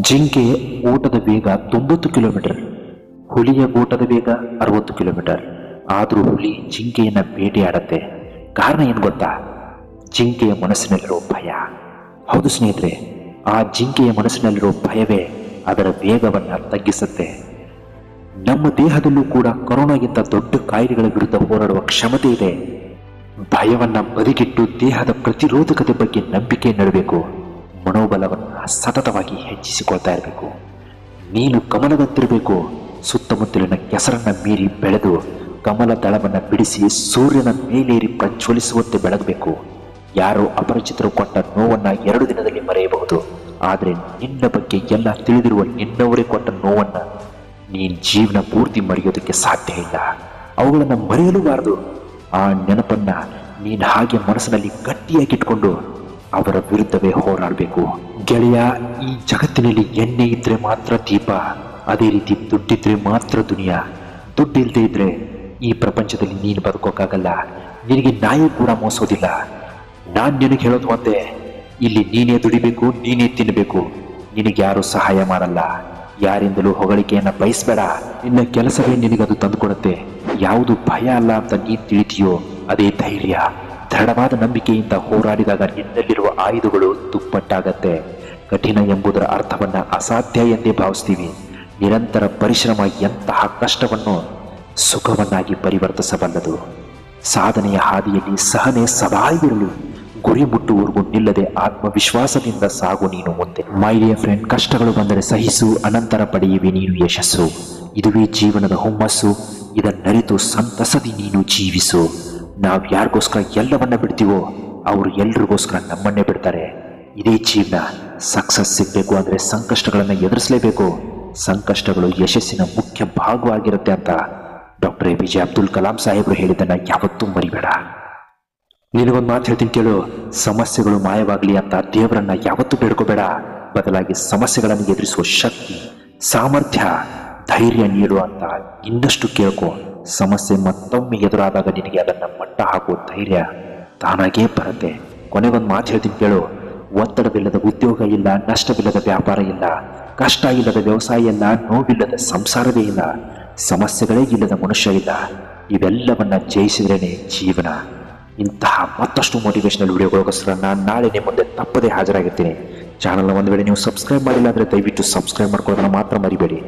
ಜಿಂಕೆ ಓಟದ ವೇಗ 90 ಕಿಲೋಮೀಟರ್, ಹುಲಿಯ ಓಟದ ವೇಗ 60 ಕಿಲೋಮೀಟರ್. ಆದರೂ ಹುಲಿ ಜಿಂಕೆಯನ್ನ ಬೇಟೆಯಾಡತ್ತೆ. ಕಾರಣ ಏನು ಗೊತ್ತಾ? ಜಿಂಕೆಯ ಮನಸ್ಸಿನಲ್ಲಿರೋ ಭಯ. ಹೌದು ಸ್ನೇಹಿತರೆ, ಆ ಜಿಂಕೆಯ ಮನಸ್ಸಿನಲ್ಲಿರೋ ಭಯವೇ ಅದರ ವೇಗವನ್ನು ತಗ್ಗಿಸುತ್ತೆ. ನಮ್ಮ ದೇಹದಲ್ಲೂ ಕೂಡ ಕೊರೋನಾಗಿಂತ ದೊಡ್ಡ ಕಾಯಿಲೆಗಳ ವಿರುದ್ಧ ಹೋರಾಡುವ ಕ್ಷಮತೆ ಇದೆ. ಭಯವನ್ನ ಬದಿಗಿಟ್ಟು ದೇಹದ ಪ್ರತಿರೋಧಕತೆ ಬಗ್ಗೆ ನಂಬಿಕೆ ನೀಡಬೇಕು. ಮನೋಬಲವನ್ನು ಸತತವಾಗಿ ಹೆಚ್ಚಿಸಿಕೊಳ್ತಾ ಇರಬೇಕು. ನೀನು ಕಮಲದಂತಿರಬೇಕು. ಸುತ್ತಮುತ್ತಲಿನ ಕೆಸರನ್ನ ಮೀರಿ ಬೆಳೆದು ಕಮಲ ದಳವನ್ನು ಬಿಡಿಸಿ ಸೂರ್ಯನ ಮೇಲೇರಿ ಪ್ರಜ್ವಲಿಸುವಂತೆ ಬೆಳಗಬೇಕು. ಯಾರೋ ಅಪರಿಚಿತರು ಕೊಟ್ಟ ನೋವನ್ನ 2 ದಿನದಲ್ಲಿ ಮರೆಯಬಹುದು. ಆದರೆ ನಿನ್ನ ಬಗ್ಗೆ ಎಲ್ಲ ತಿಳಿದಿರುವ ನಿನ್ನವರೇ ಕೊಟ್ಟ ನೋವನ್ನ ನೀನ್ ಜೀವನ ಪೂರ್ತಿ ಮರೆಯೋದಕ್ಕೆ ಸಾಧ್ಯ ಇಲ್ಲ. ಅವುಗಳನ್ನು ಮರೆಯಲೂಬಾರದು. ಆ ನೆನಪನ್ನ ನೀನ್ ಹಾಗೆ ಮನಸ್ಸಿನಲ್ಲಿ ಗಟ್ಟಿಯಾಗಿಟ್ಕೊಂಡು ಅವರ ವಿರುದ್ಧವೇ ಹೋರಾಡಬೇಕು. ಗೆಳೆಯ, ಈ ಜಗತ್ತಿನಲ್ಲಿ ಎಣ್ಣೆ ಇದ್ರೆ ಮಾತ್ರ ದೀಪ, ಅದೇ ರೀತಿ ದುಡ್ಡಿದ್ರೆ ಮಾತ್ರ ದುನಿಯಾ. ದುಡ್ಡಿಲ್ಲದೆ ಇದ್ರೆ ಈ ಪ್ರಪಂಚದಲ್ಲಿ ನೀನು ಬದುಕೋಕ್ಕಾಗಲ್ಲ. ನಿನಗೆ ನಾಯಿ ಕೂಡ ಮೋಸೋದಿಲ್ಲ. ನಾನು ನಿನಗೆ ಹೇಳೋದು ಒಂದೇ, ಇಲ್ಲಿ ನೀನೇ ದುಡಿಬೇಕು, ನೀನೇ ತಿನ್ನಬೇಕು. ನಿನಗೆ ಯಾರು ಸಹಾಯ ಮಾಡಲ್ಲ. ಯಾರಿಂದಲೂ ಹೊಗಳಿಕೆಯನ್ನ ಬಯಸಬೇಡ. ನಿನ್ನ ಕೆಲಸವೇ ನಿನಗದು ತಂದುಕೊಡುತ್ತೆ. ಯಾವುದು ಭಯ ಅಲ್ಲ ಅಂತ ನೀನು ತಿಳಿತೀಯೋ ಅದೇ ಧೈರ್ಯ. ದೃಢವಾದ ನಂಬಿಕೆಯಿಂದ ಹೋರಾಡಿದಾಗ ನಿನ್ನಲ್ಲಿರುವ ಆಯುಧಗಳು ದುಪ್ಪಟ್ಟಾಗತ್ತೆ. ಕಠಿಣ ಎಂಬುದರ ಅರ್ಥವನ್ನ ಅಸಾಧ್ಯ ಎಂದೇ ಭಾವಿಸ್ತೀವಿ. ನಿರಂತರ ಪರಿಶ್ರಮ ಎಂತಹ ಕಷ್ಟವನ್ನು ಸುಖವನ್ನಾಗಿ ಪರಿವರ್ತಿಸಬಲ್ಲದು. ಸಾಧನೆಯ ಹಾದಿಯಲ್ಲಿ ಸಹನೆ ಸವಾಲಿರಲು, ಗುರಿ ಮುಟ್ಟುವವರೆಗೂ ನಿಲ್ಲದೆ ಆತ್ಮವಿಶ್ವಾಸದಿಂದ ಸಾಗು ನೀನು ಮುಂದೆ. ಮೈ ಡಿಯರ್ ಫ್ರೆಂಡ್, ಕಷ್ಟಗಳು ಬಂದರೆ ಸಹಿಸು, ಅನಂತರ ಪಡೆಯುವೆ ನೀನು ಯಶಸ್ಸು. ಇದುವೇ ಜೀವನದ ಹುಮ್ಮಸ್ಸು. ಇದನ್ನರಿತು ಸಂತಸದಿ ನೀನು ಜೀವಿಸು. ನಾವು ಯಾರಿಗೋಸ್ಕರ ಎಲ್ಲವನ್ನ ಬಿಡ್ತೀವೋ ಅವರು ಎಲ್ರಿಗೋಸ್ಕರ ನಮ್ಮನ್ನೇ ಬಿಡ್ತಾರೆ. ಇದೇ ಜೀವನ. ಸಕ್ಸಸ್ ಸಿಗಬೇಕು ಅಂದರೆ ಸಂಕಷ್ಟಗಳನ್ನು ಎದುರಿಸಲೇಬೇಕು. ಸಂಕಷ್ಟಗಳು ಯಶಸ್ಸಿನ ಮುಖ್ಯ ಭಾಗವಾಗಿರುತ್ತೆ ಅಂತ ಡಾಕ್ಟರ್ APJ ಅಬ್ದುಲ್ ಕಲಾಂ ಸಾಹೇಬರು ಹೇಳಿದ್ದನ್ನ ಯಾವತ್ತೂ ಮರಿಬೇಡ. ನಿನಗೊಂದು ಮಾತು ಹೇಳ್ತೀನಿ ಕೇಳು. ಸಮಸ್ಯೆಗಳು ಮಾಯವಾಗಲಿ ಅಂತ ದೇವರನ್ನ ಯಾವತ್ತೂ ಬೇಡ್ಕೋಬೇಡ. ಬದಲಾಗಿ ಸಮಸ್ಯೆಗಳನ್ನು ಎದುರಿಸುವ ಶಕ್ತಿ, ಸಾಮರ್ಥ್ಯ, ಧೈರ್ಯ ನೀಡು ಅಂತ ಇನ್ನಷ್ಟು ಕೇಳ್ಕೊ. ಸಮಸ್ಯೆ ಮತ್ತೊಮ್ಮೆ ಎದುರಾದಾಗ ನಿನಗೆ ಅದನ್ನು ಮಟ್ಟ ಹಾಕುವ ಧೈರ್ಯ ತಾನಾಗೇ ಬರುತ್ತೆ. ಕೊನೆಗೊಂದು ಮಾತು ಹೇಳ್ತೀನಿ ಕೇಳು. ಒತ್ತಡವಿಲ್ಲದ ಉದ್ಯೋಗ ಇಲ್ಲ, ನಷ್ಟವಿಲ್ಲದ ವ್ಯಾಪಾರ ಇಲ್ಲ, ಕಷ್ಟ ಇಲ್ಲದ ವ್ಯವಸಾಯ ಇಲ್ಲ, ನೋವಿಲ್ಲದ ಸಂಸಾರವೇ ಇಲ್ಲ, ಸಮಸ್ಯೆಗಳೇ ಇಲ್ಲದ ಮನುಷ್ಯ ಇಲ್ಲ. ಇವೆಲ್ಲವನ್ನ ಜಯಿಸಿದ್ರೇನೆ ಜೀವನ. ಇಂತಹ ಮತ್ತಷ್ಟು ಮೋಟಿವೇಶನಲ್ ವಿಡಿಯೋಗಳಿಗೋಸ್ಕರ ನಾನು ನಾಳೆ ನಿಮ್ಮ ಮುಂದೆ ತಪ್ಪದೇ ಹಾಜರಾಗಿರ್ತೀನಿ. ಚಾನಲ್ನ ಒಂದು ವೇಳೆ ನೀವು ಸಬ್ಸ್ಕ್ರೈಬ್ ಮಾಡಿಲ್ಲ ಅಂದರೆ ದಯವಿಟ್ಟು ಸಬ್ಸ್ಕ್ರೈಬ್ ಮಾಡ್ಕೊಳ್ಳೋದನ್ನ ಮಾತ್ರ ಮರಿಬೇಡಿ.